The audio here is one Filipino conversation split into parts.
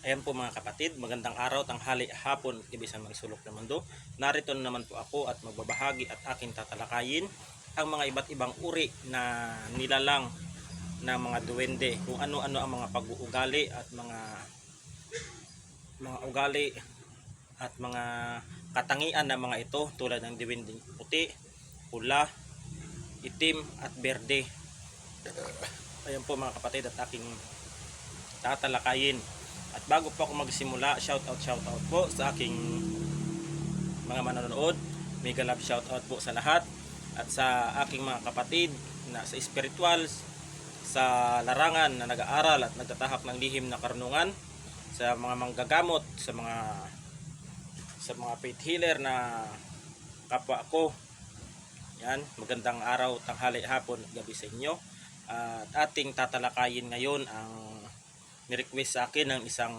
Ayan po mga kapatid, magandang araw, tanghali, hapon, ibisan mang sulok ng mundo. Narito naman po ako at magbabahagi at aking tatalakayin ang mga iba't ibang uri na nilalang na mga duwende, kung ano-ano ang mga pag-uugali at mga ugali at mga katangian ng mga ito, tulad ng duwendeng puti, pula, itim at berde. Ayan po mga kapatid at aking tatalakayin. At bago po ako magsimula, shoutout po sa aking mga manonood. Mega love shoutout po sa lahat. At sa aking mga kapatid na sa spiritual, sa larangan na nag-aaral at nagtatahak ng lihim na karunungan, sa mga manggagamot, sa mga faith healer na kapwa ko. Yan, magandang araw, tanghali, hapon, gabi sa inyo. At ating tatalakayin ngayon ang ni-request sa akin ng isang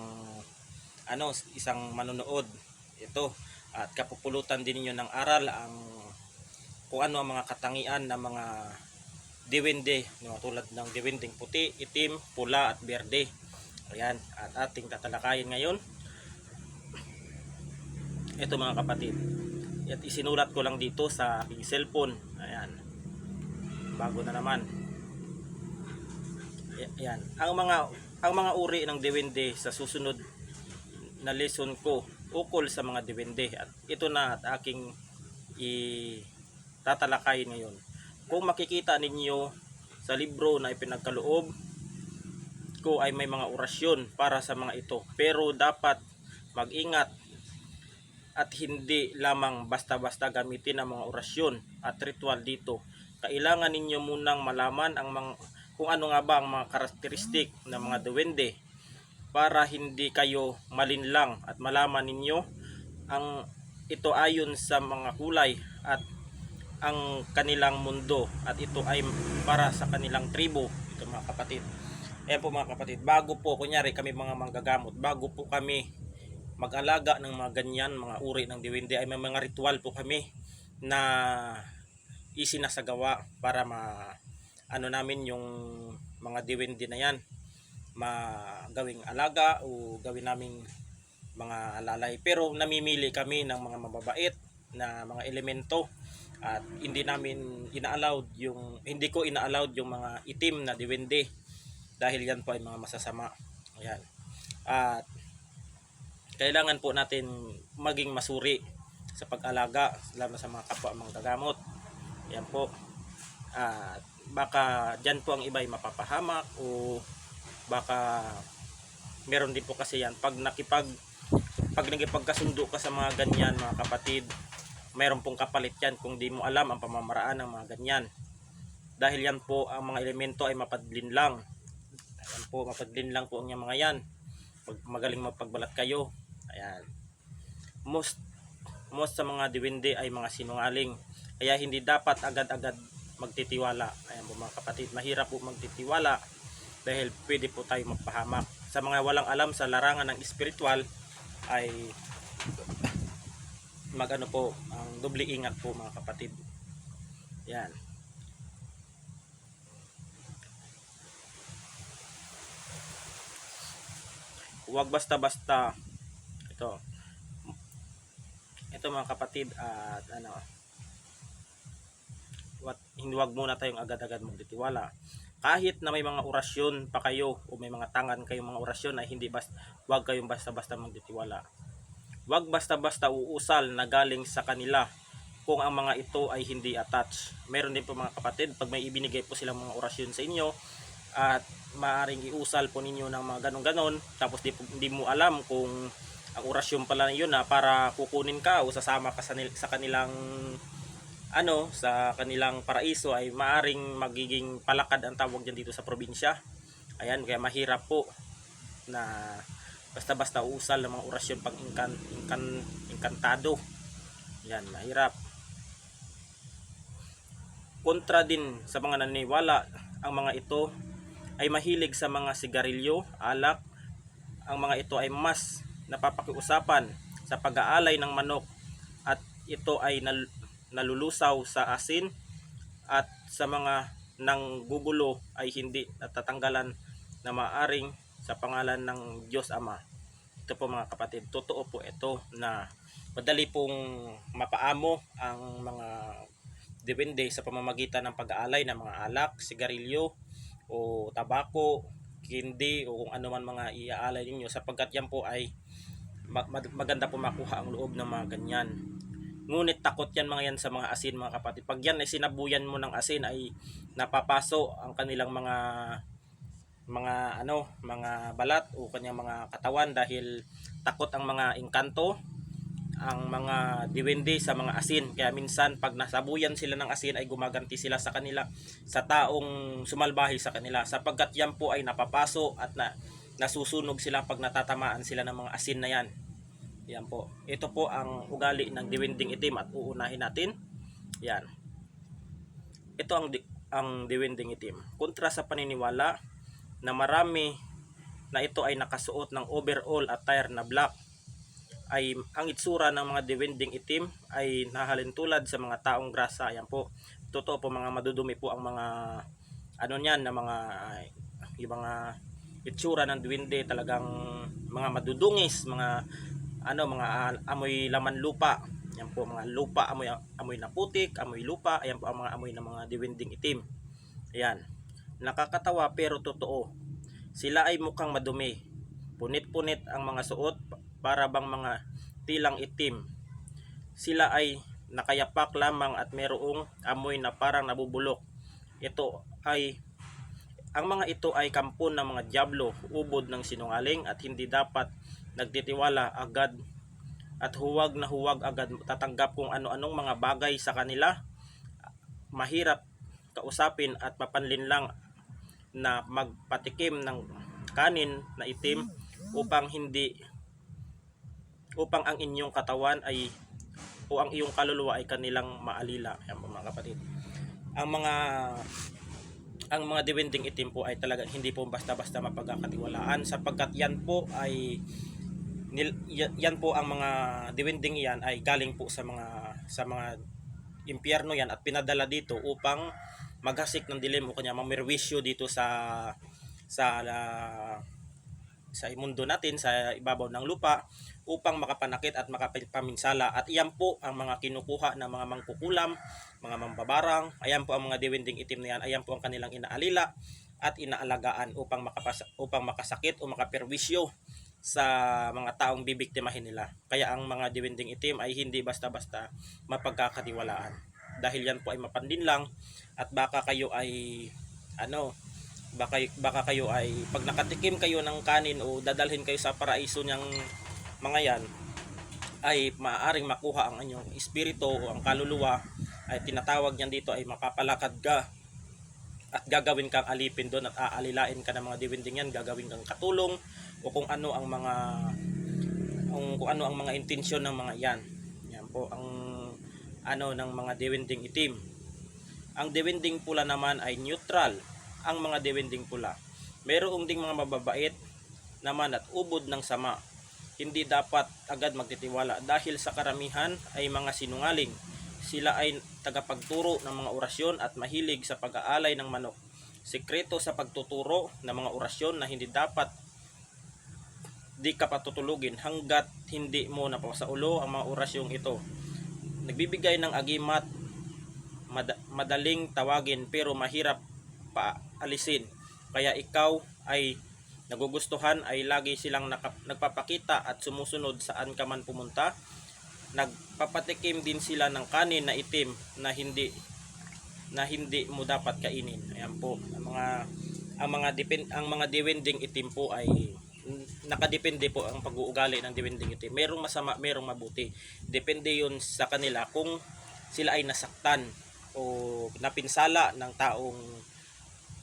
manonood ito, at kapupulutan din niyo ng aral ang kung ano ang mga katangian ng mga diwende, no, tulad ng diwendeng puti, itim, pula at berde. Ayan, at ating tatalakayin ngayon ito mga kapatid. At isinulat ko lang dito sa aking cellphone. Ayan, bago na naman. Ayan, ang mga uri ng diwende sa susunod na lesson ko ukol sa mga diwende, at ito na at aking tatalakayin ngayon. Kung makikita ninyo sa libro na ipinagkaloob ko ay may mga orasyon para sa mga ito, pero dapat mag-ingat at hindi lamang basta-basta gamitin ang mga orasyon at ritual dito. Kailangan ninyo munang malaman kung ano nga ba ang mga karakteristik ng mga duwende, para hindi kayo malinlang at malaman ninyo ang ito ayon sa mga kulay at ang kanilang mundo, at ito ay para sa kanilang tribo. Ito mga kapatid. Ayan po mga kapatid, bago po, kunyari kami mga manggagamot, bago po kami mag-alaga ng mga ganyan, mga uri ng diwende, ay may mga ritual po kami na isinasagawa para namin yung mga diwende na yan magawing alaga o gawin naming mga alalay. Pero namimili kami ng mga mababait na mga elemento, at hindi ko ina-allowed yung mga itim na diwende, dahil yan po ay mga masasama. Ayan. At kailangan po natin maging masuri sa pag-alaga, lalo sa mga kapwa manggagamot. Yan po. At baka dyan po ang iba ay mapapahamak, o baka meron din po kasi yan pag nagipagkasundo ka sa mga ganyan mga kapatid, meron pong kapalit yan kung di mo alam ang pamamaraan ng mga ganyan. Dahil yan po, ang mga elemento ay mapadlinlang. Ayan po, mapadlinlang po ang mga yan. Magaling magpagbalat kayo. Ayan. Most sa mga diwende ay mga sinungaling. Kaya hindi dapat agad-agad magtitiwala. Ayan po mga kapatid, mahirap po magtitiwala dahil pwede po tayo magpahamak. Sa mga walang alam sa larangan ng spiritual ay ang doble ingat po mga kapatid. Yan. Huwag basta-basta ito mga kapatid, at huwag muna tayong agad-agad magtitiwala. Kahit na may mga orasyon pa kayo o may mga tangan kayong mga orasyon, ay huwag kayong basta-basta magtitiwala. Huwag basta-basta uusal na galing sa kanila kung ang mga ito ay hindi attached. Meron din po mga kapatid, pag may ibinigay po silang mga orasyon sa inyo, at maaring iusal po ninyo ng mga ganon-ganon, tapos di mo alam kung ang orasyon pala yun na para kukunin ka o sasama ka sa kanilang sa kanilang paraiso, ay maaring magiging palakad ang tawag dyan dito sa probinsya. Ayan, kaya mahirap po na basta-basta uusal ng mga orasyon pag inkantado. Yan, mahirap. Kontra din sa mga naniniwala, ang mga ito ay mahilig sa mga sigarilyo, alak. Ang mga ito ay mas napapakiusapan sa pag-aalay ng manok, at ito ay nalulusaw sa asin, at sa mga nanggugulo ay hindi natatanggalan na maaring sa pangalan ng Diyos Ama. ito po mga kapatid, totoo po ito na madali pong mapaamo ang mga depende sa pamamagitan ng pag-aalay ng mga alak, sigarilyo o tabako, kindi o kung ano man mga iaalay ninyo, sapagkat yan po ay maganda po makuha ang loob ng mga ganyan. Ngunit takot yan mga yan sa mga asin mga kapatid. Pag yan ay sinabuyan mo ng asin ay napapaso ang kanilang mga balat o kanyang mga katawan dahil takot ang mga engkanto, ang mga diwende sa mga asin. Kaya minsan pag nasabuyan sila ng asin ay gumaganti sila sa kanila, sa taong sumalbahi sa kanila, sapagkat yan po ay napapaso at nasusunog sila pag natatamaan sila ng mga asin na yan. Yan po. Ito po ang ugali ng diwending itim at uunahin natin. Yan. Ito ang diwending itim. Kontra sa paniniwala na marami na ito ay nakasuot ng overall attire na black, ay ang itsura ng mga diwending itim ay nahalintulad sa mga taong grasa. Yan po. Totoo po, mga madudumi po ang mga niyan na yung mga itsura ng diwende, talagang mga madudungis, mga amoy laman lupa. Yan po, mga lupa, amoy na putik, amoy lupa. Ayan po ang mga amoy ng mga diwending itim. Ayan. Nakakatawa pero totoo. Sila ay mukhang madumi. Punit-punit ang mga suot, para bang mga tilang itim. Sila ay nakayapak lamang at merong amoy na parang nabubulok. Ang mga ito ay kampon ng mga diablo, ubod ng sinungaling, at hindi dapat nagtitiwala agad at huwag na huwag agad tatanggap kung ano-anong mga bagay sa kanila. Mahirap kausapin at mapanlinlang na magpatikim ng kanin na itim upang ang inyong katawan o ang iyong kaluluwa ay kanilang maalila. Ayan po mga kapatid. Ang mga diwending itim po ay talaga hindi po basta-basta mapagkakatiwalaan, sapagkat yan po ang mga diwending yan ay galing po sa mga impyerno yan at pinadala dito upang maghasik ng dilim o kanya mamirwisyo dito sa mundo natin, sa ibabaw ng lupa, upang makapanakit at makapaminsala. At iyan po ang mga kinukuha ng mga mangkukulam, mga mambabarang. Ayan po ang mga diwending itim na yan. Ayan po ang kanilang inaalila at inaalagaan upang makasakit o makaperwisyo sa mga taong bibiktimahin nila. Kaya ang mga diwending itim ay hindi basta-basta mapagkakatiwalaan, dahil yan po ay mapandinlang at baka kayo ay pag nakatikim kayo ng kanin o dadalhin kayo sa paraiso niyang mga yan, ay maaaring makuha ang inyong espiritu o ang kaluluwa. Ay tinatawag niyan dito ay mapapalakad ka at gagawin kang alipin doon at aalilain ka ng mga diwending yan, gagawin kang katulong o kung ano ang mga intensyon ng mga yan. Yan po ang ng mga diwending itim. Ang diwending pula naman ay neutral. Ang mga diwending pula, mayroong ding mga mababait naman at ubod ng sama. Hindi dapat agad magtitiwala dahil sa karamihan ay mga sinungaling. Sila ay tagapagturo ng mga orasyon at mahilig sa pag-aalay ng manok. Sikreto sa pagtuturo ng mga orasyon na hindi dapat di ka patutulugin hanggat hindi mo napasaulo ang mga orasyong ito. Nagbibigay ng agimat, madaling tawagin pero mahirap paalisin. Kaya ikaw ay nagugustuhan ay lagi silang nagpapakita at sumusunod saan ka man pumunta. Nagpapatikim din sila ng kanin na itim na hindi mo dapat kainin. Ayan po, ang mga diwending itim po ay nakadepende po ang pag-uugali ng diwending itim. Merong masama, merong mabuti. Depende yun sa kanila kung sila ay nasaktan o napinsala ng taong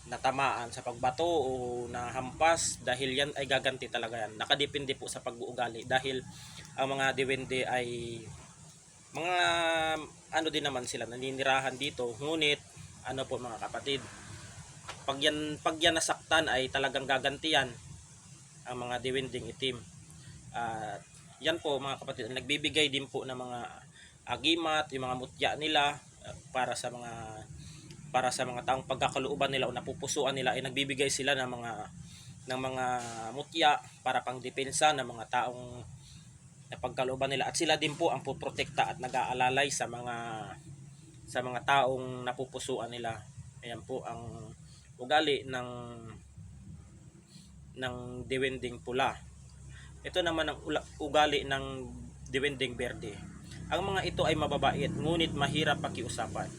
natamaan sa pagbato o nahampas, dahil yan ay gaganti talaga yan. Nakadepende po sa pag-uugali, dahil ang mga diwende ay mga din naman sila, naninirahan dito. Ngunit po mga kapatid, pag yan nasaktan ay talagang gaganti yan ang mga diwending itim. At yan po mga kapatid, nagbibigay din po ng mga agimat, yung mga mutya nila para sa mga taong pagkakalooban nila o napupusuan nila, ay nagbibigay sila ng ng mga mutya para pang depensa ng mga taong napagkalooban nila, at sila din po ang puprotekta at nag-aalalay sa mga taong napupusuan nila. Ayan po ang ugali ng diwending pula. Ito naman ang ugali ng diwending berde. Ang mga ito ay mababait ngunit mahirap pakiusapan.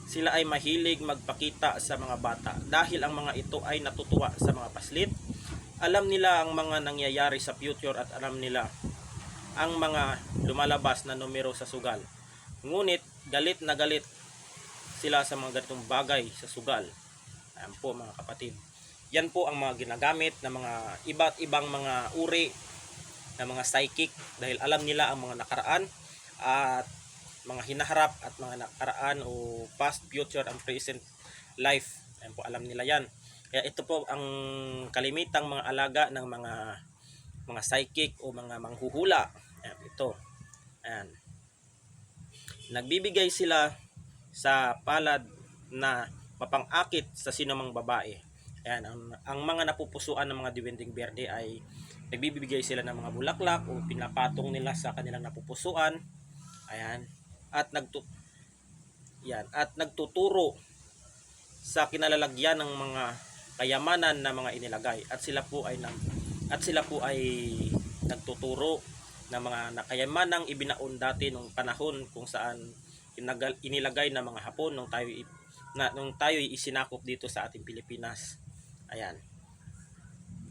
Sila ay mahilig magpakita sa mga bata dahil ang mga ito ay natutuwa sa mga paslit. Alam nila ang mga nangyayari sa future at alam nila ang mga lumalabas na numero sa sugal. Ngunit galit na galit sila sa mga ganitong bagay sa sugal. Ayan po mga kapatid. Yan po ang mga ginagamit ng mga iba't ibang mga uri ng mga psychic dahil alam nila ang mga nakaraan at mga hinaharap at mga nakaraan o past, future, and present life. Ayan po, alam nila yan. Kaya ito po ang kalimitang mga alaga ng mga psychic o mga manghuhula. Ayan, ito. Ayan. Nagbibigay sila sa palad na mapang-akit sa sinumang babae. Ayan, ang mga napupusuan ng mga diwending berde ay nagbibigay sila ng mga bulaklak o pinapatong nila sa kanilang napupusuan. Ayan. At nagtuturo sa kinalalagyan ng mga kayamanan na mga inilagay, at sila po ay nagtuturo ng mga nakayamanang ibinaon dati nung panahon kung saan inilagay ng mga Hapon nung tayo isinakop dito sa ating Pilipinas. Ayan.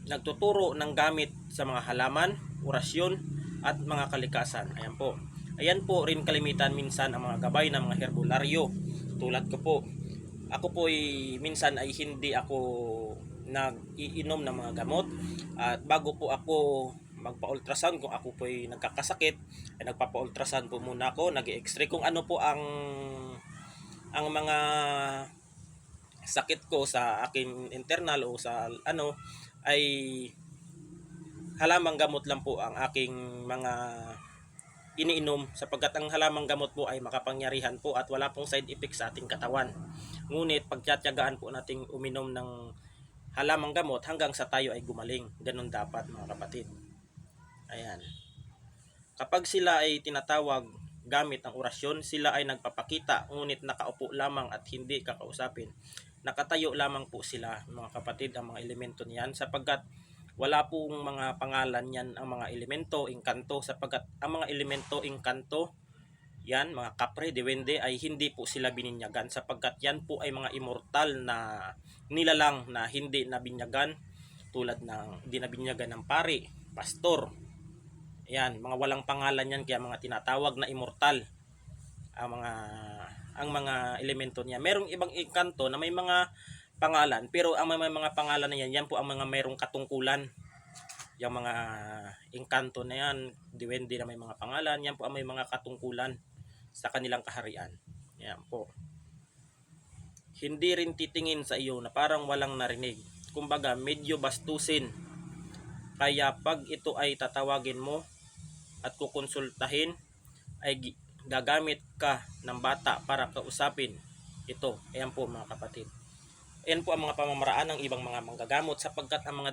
Nagtuturo ng gamit sa mga halaman, orasyon at mga kalikasan. Ayan po. Ayan po rin kalimitan minsan ang mga gabay ng mga herbularyo. Tulad ko po. Ako po minsan ay hindi ako nag-iinom ng mga gamot, at bago po ako magpa-ultrasound, kung ako po ay nagkakasakit, ay nagpapa-ultrasound po muna ako, nag-i-x-ray kung ano po ang mga sakit ko sa aking internal o sa ay halamang gamot lang po ang aking mga iniinom, sapagkat ang halamang gamot po ay makapangyarihan po at wala pong side effects sa ating katawan. Ngunit pagtiyatyagaan po nating uminom ng halamang gamot hanggang sa tayo ay gumaling. Ganun dapat mga kapatid. Ayan. Kapag sila ay tinatawag gamit ang orasyon, sila ay nagpapakita ngunit nakaupo lamang at hindi kakausapin. Nakatayo lamang po sila mga kapatid, ang mga elemento niyan, sapagkat wala pong mga pangalan yan ang mga elemento, engkanto, sapagkat ang mga elemento, engkanto, yan, mga kapre, diwende ay hindi po sila bininyagan, sapagkat yan po ay mga immortal na nilalang na hindi nabinyagan, tulad ng hindi nabinyagan ng pari, pastor. Yan, mga walang pangalan yan, kaya mga tinatawag na immortal ang mga elemento niya. Merong ibang engkanto na may mga pangalan, pero ang may mga pangalan na yan po ang mga mayroong katungkulan. Yung mga engkanto na yan, diwende na may mga pangalan, yan po ang may mga katungkulan sa kanilang kaharian. Yan po. Hindi rin titingin sa iyo na parang walang narinig. Kumbaga, medyo bastusin. Kaya pag ito ay tatawagin mo at kukonsultahin, ay gagamit ka ng bata para kausapin ito. Ayan po mga kapatid. Ayan po ang mga pamamaraan ng ibang mga manggagamot, sapagkat ang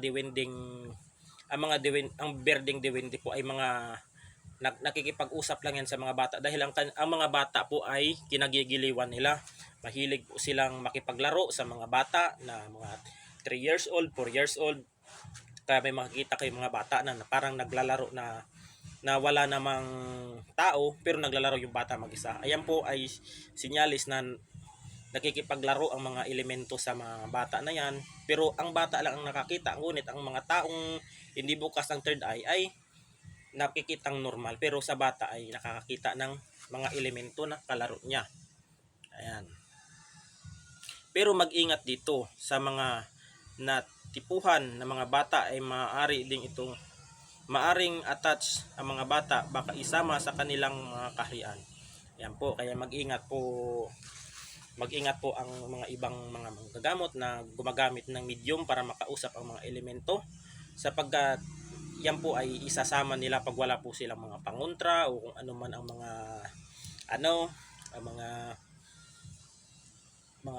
berdeng diwende po ay mga nakikipag-usap lang yan sa mga bata, dahil ang mga bata po ay kinagigiliwan nila. Mahilig po silang makipaglaro sa mga bata na mga 3 years old, 4 years old. Kaya may makikita kayo mga bata na parang naglalaro na wala namang tao, pero naglalaro yung bata mag-isa. Ayan po ay sinyalis na nakikipaglaro ang mga elemento sa mga bata na yan, pero ang bata lang ang nakakita, ngunit ang mga taong hindi bukas ng third eye ay nakikitang normal, pero sa bata ay nakakakita ng mga elemento na kalaro niya. Ayan. Pero mag-ingat dito sa mga natipuhan na mga bata, ay maaring attach ang mga bata, baka isama sa kanilang mga kaharian. Ayan po, kaya mag-ingat po ang mga ibang mga manggagamot na gumagamit ng medium para makausap ang mga elemento, sapagkat yan po ay isasama nila pag wala po silang mga pangontra o kung ano man ang mga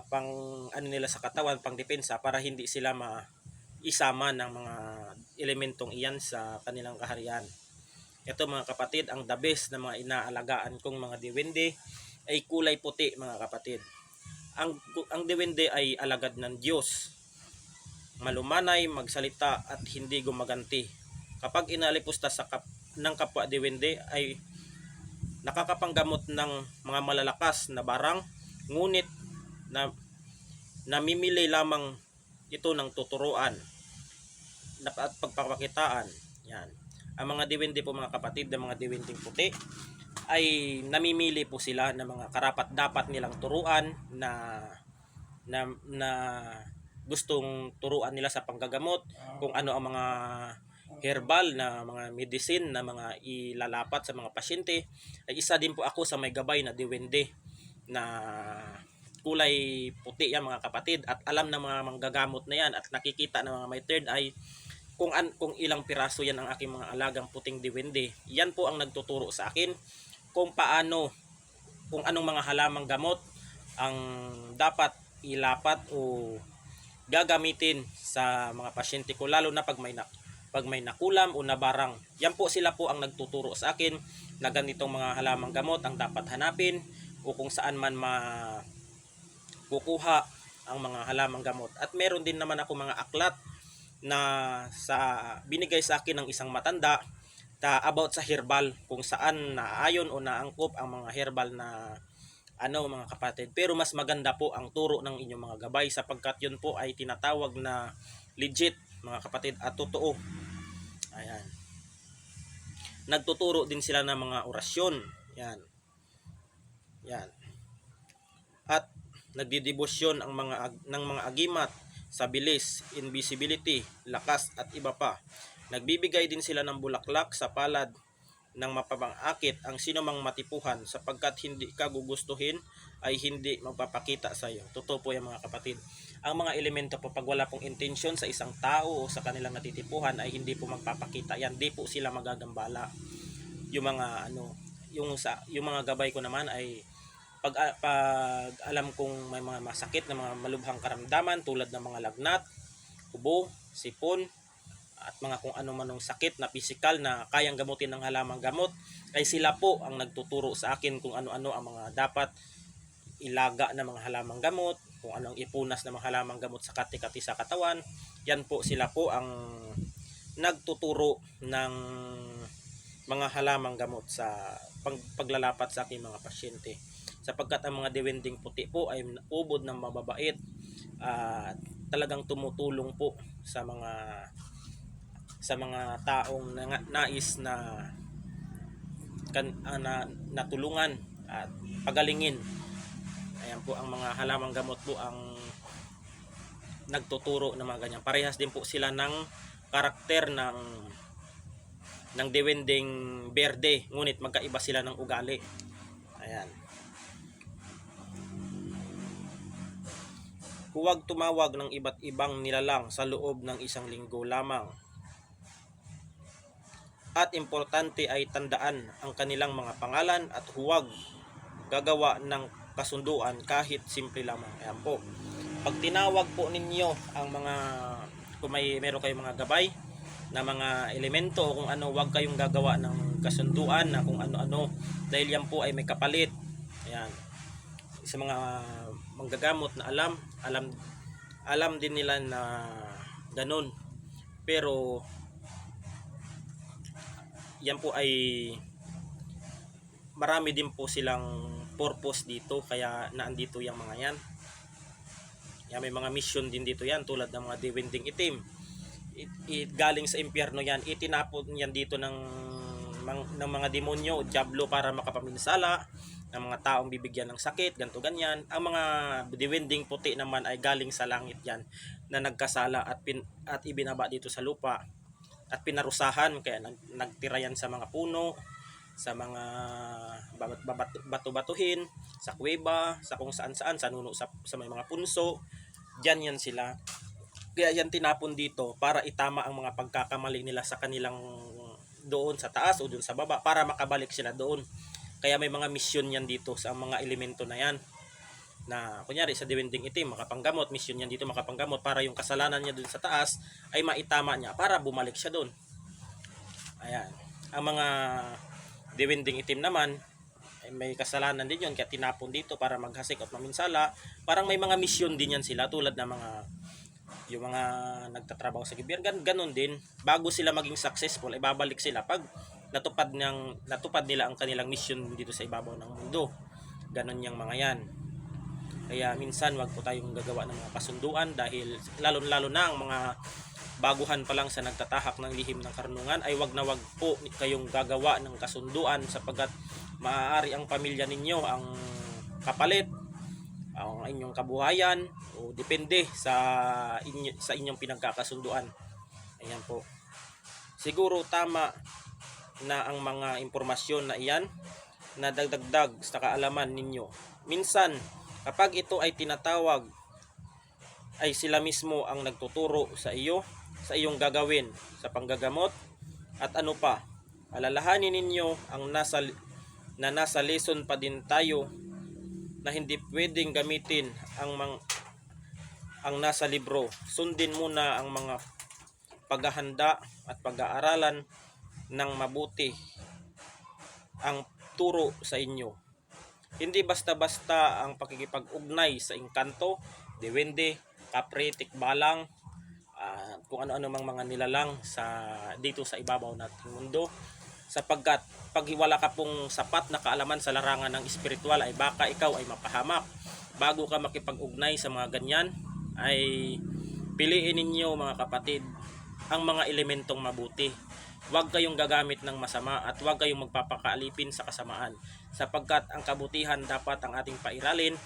pang nila sa katawan, pang depensa, para hindi sila isama ng mga elementong iyan sa kanilang kaharian. Ito mga kapatid, ang the best na mga inaalagaan kong mga diwende ay kulay puti mga kapatid. Ang diwende ay alagad ng Diyos. Malumanay, magsalita at hindi gumaganti. Kapag inalipusta ng kapwa diwende ay nakakapanggamot ng mga malalakas na barang, ngunit na namimili lamang ito ng tuturuan at pagpapakitaan. Yan. Ang mga diwende po mga kapatid, ng mga diwendeng puti ay namimili po sila ng mga karapat dapat nilang turuan na gustong turuan nila sa panggagamot, kung ano ang mga herbal na mga medicine na mga ilalapat sa mga pasyente. Ay isa din po ako sa may gabay na diwende na kulay puti yan mga kapatid, at alam ng mga manggagamot na yan at nakikita ng mga may third eye kung ilang piraso yan ang aking mga alagang puting diwende. Yan po ang nagtuturo sa akin kung anong mga halamang gamot ang dapat ilapat o gagamitin sa mga pasyente ko, lalo na pag may nakulam o nabarang. Yan po sila po ang nagtuturo sa akin na ganitong mga halamang gamot ang dapat hanapin o kung saan man kukuha ang mga halamang gamot. At meron din naman ako mga aklat na binigay sa akin ng isang matanda about sa herbal, kung saan naayon o naangkop ang mga herbal na mga kapatid. Pero mas maganda po ang turo ng inyong mga gabay, sapagkat yun po ay tinatawag na legit mga kapatid at totoo. Ayan. Nagtuturo din sila ng mga orasyon. Yan. Yan. At nagdidebosyon ng mga agimat sa bilis, invisibility, lakas at iba pa. Nagbibigay din sila ng bulaklak sa palad ng mapapangakit ang sinumang matipuhan, sapagkat hindi ka gugustuhin ay hindi magpapakita sa iyo. Totoo po yan mga kapatid. Ang mga elemento po, pag wala pong intention sa isang tao o sa kanilang natitipuhan, ay hindi po magpapakita yan. Di po sila magagambala. Yung mga gabay ko naman ay pag alam kong may mga masakit na mga malubhang karamdaman tulad ng mga lagnat, ubo, sipon, at mga kung ano manong sakit na pisikal na kayang gamutin ng halamang gamot, ay sila po ang nagtuturo sa akin kung ano-ano ang mga dapat ilaga na mga halamang gamot, kung anong ipunas na mga halamang gamot sa kati-kati sa katawan. Yan po, sila po ang nagtuturo ng mga halamang gamot sa paglalapat sa aking mga pasyente, sapagkat ang mga diwending puti po ay ubod ng mababait at talagang tumutulong po sa mga taong nais na natulungan at pagalingin. Ayan po, ang mga halamang gamot po ang nagtuturo ng mga ganyan. Parehas din po sila ng karakter ng diwending berde, ngunit magkaiba sila ng ugali. Ayan. Huwag tumawag ng iba't ibang nilalang sa loob ng isang linggo lamang. At importante ay tandaan ang kanilang mga pangalan at huwag gagawa ng kasunduan kahit simple lamang. Ayan po. Pag tinawag po ninyo ang kung meron kayong mga gabay na mga elemento o kung ano, huwag kayong gagawa ng kasunduan na kung ano-ano, dahil yan po ay may kapalit. Ayan. Sa mga manggagamot na alam din nila na ganun. Pero yan po ay marami din po silang purpose dito, kaya naandito yung mga yan. Yan, may mga mission din dito yan, tulad ng mga diwending itim. Galing sa impyerno yan, itinapon yan dito ng mga demonyo o diablo para makapaminsala ng mga taong bibigyan ng sakit, ganto ganyan. Ang mga diwending puti naman ay galing sa langit yan, na nagkasala at ibinaba dito sa lupa at pinarusahan, kaya nagtira yan sa mga puno, sa mga bato-batuhin, sa kuweba, sa kung saan-saan, sa nuno, sa may mga punso. Diyan yan sila. Kaya yan tinapon dito para itama ang mga pagkakamali nila sa kanilang doon sa taas o doon sa baba, para makabalik sila doon. Kaya may mga mission yan dito sa mga elemento na yan. na kunyari sa diwending itim makapanggamot, mission yan dito makapanggamot para yung kasalanan niya dun sa taas ay maitama niya para bumalik siya dun. Ayan. Ang mga diwending itim naman ay may kasalanan din yun kaya tinapon dito para maghasik at maminsala. Parang may mga mission din yan sila tulad ng mga yung mga nagtatrabaho sa gobyerno, ganun din. Bago sila maging successful, ay babalik sila pag natupad nila ang kanilang mission dito sa ibabaw ng mundo. Ganun yung mga yan. Kaya minsan wag po tayong gagawa ng mga kasunduan dahil lalo na ang mga baguhan pa lang sa nagtatahak ng lihim ng karunungan ay wag na wag po kayong gagawa ng kasunduan sapagkat maaari ang pamilya ninyo ang kapalit ang inyong kabuhayan o depende sa inyong pinagkakasunduan. Ayan po. Siguro tama na ang mga impormasyon na iyan na dagdag sa kaalaman ninyo. Minsan, kapag ito ay tinatawag, ay sila mismo ang nagtuturo sa iyo, sa iyong gagawin sa panggagamot at ano pa. Alalahanin ninyo ang nasa lesson pa din tayo na hindi pwedeng gamitin ang nasa libro. Sundin muna ang mga paghahanda at pag-aaralan ng mabuti ang turo sa inyo. Hindi basta-basta ang pakikipag-ugnay sa engkanto, diwende, kapre, tikbalang, kung ano-ano mang mga nilalang dito sa ibabaw nating mundo. Sapagkat pag wala ka pong sapat na kaalaman sa larangan ng espiritual ay baka ikaw ay mapahamak. Bago ka makipag-ugnay sa mga ganyan ay piliin ninyo mga kapatid ang mga elementong mabuti. Huwag kayong gagamit ng masama at huwag kayong magpapakaalipin sa kasamaan. Sapagkat ang kabutihan dapat ang ating pairalin.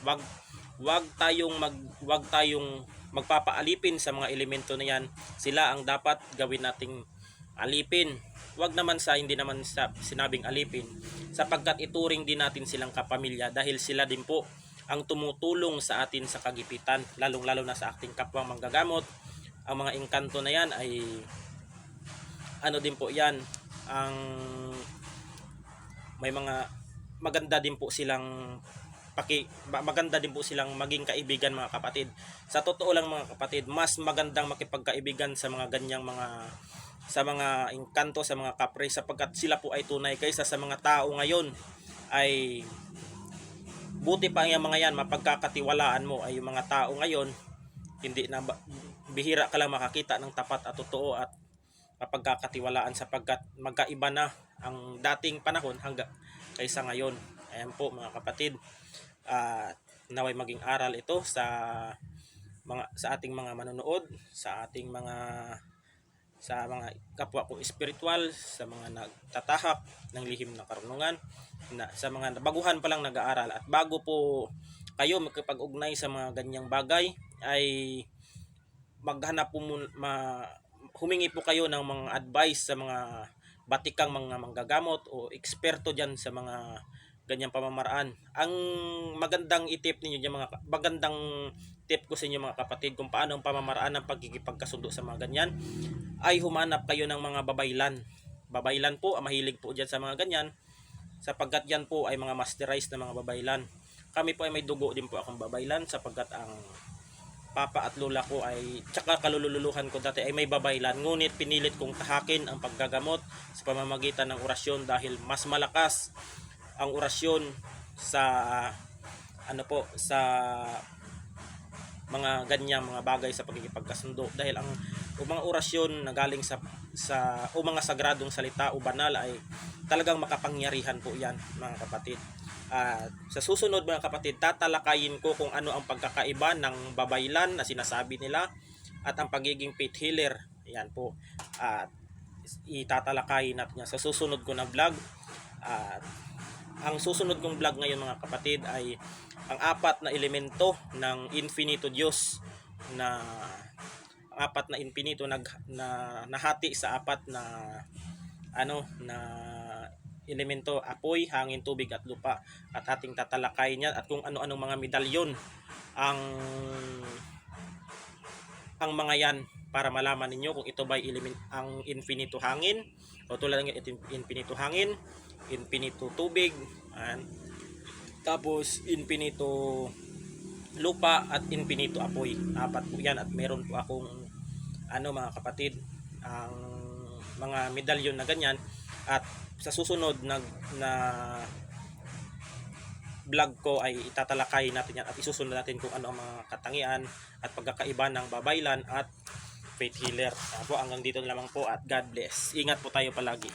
Huwag tayong magpapaalipin sa mga elemento na yan. Sila ang dapat gawin nating alipin. Huwag naman hindi naman sa sinabing alipin sapagkat ituring din natin silang kapamilya dahil sila din po ang tumutulong sa atin sa kagipitan, lalong-lalo na sa ating kapwang manggagamot. Ang mga engkanto na yan ay ano din po yan, ang may mga maganda din po silang maging kaibigan mga kapatid. Sa totoo lang mga kapatid, mas magandang makipagkaibigan sa mga ganyang sa mga engkanto, sa mga kapre sapagkat sila po ay tunay kaysa sa mga tao ngayon ay buti pa ang mga yan mapagkakatiwalaan mo ay yung mga tao ngayon hindi na bihira ka lang makakita ng tapat at totoo at mapagkakatiwalaan sapagkat magkaiba na ang dating panahon kaysa ngayon. Ayan po mga kapatid, naway maging aral ito sa ating mga manonood, sa mga kapwa ko espiritual, sa mga nagtatahak ng lihim ng karunungan, sa mga baguhan pa lang nag-aaral. At bago po kayo makipag-ugnay sa mga ganyang bagay ay maghanap po humingi po kayo ng mga advice sa mga batikang mga manggagamot o eksperto diyan sa mga ganyang pamamaraan. Ang magandang tip ko sa inyo mga kapatid kung paano ang pamamaraan ng pagkikipagkasundo sa mga ganyan ay humanap kayo ng mga babaylan. Babaylan po, mahilig po dyan sa mga ganyan sapagkat yan po ay mga masterized na mga babaylan. Kami po ay may dugo din po akong babaylan sapagkat ang papa at lola ko ay tsaka kalululuhan ko dati ay may babaylan, ngunit pinilit kong tahakin ang paggagamot sa pamamagitan ng orasyon dahil mas malakas ang orasyon sa sa mga ganyang mga bagay sa pagkikipagkasundo dahil ang mga orasyon na galing sa mga sagradong salita o banal ay talagang makapangyarihan po yan mga kapatid. Sa susunod mga kapatid, tatalakayin ko kung ano ang pagkakaiba ng babaylan na sinasabi nila at ang pagiging faith healer. Yan po. Itatalakayin natin yan sa susunod ko na vlog. Ang susunod kong vlog ngayon mga kapatid ay ang apat na elemento ng infinito Diyos na apat na infinito na nahati sa apat na elemento: apoy, hangin, tubig at lupa. At ating tatalakayin yan at kung ano-anong mga medalyon ang mga yan para malaman ninyo kung ito ba ang infinito hangin o tulad ng infinito hangin, infinito tubig, tapos infinito lupa at infinito apoy. Apat po yan, at meron po akong mga kapatid, ang mga medalyon na ganyan. At sa susunod na vlog ko ay itatalakay natin yan at isusunod natin kung ano ang mga katangian at pagkakaiba ng babaylan at faith healer. Po, hanggang dito na lamang po, at God bless. Ingat po tayo palagi.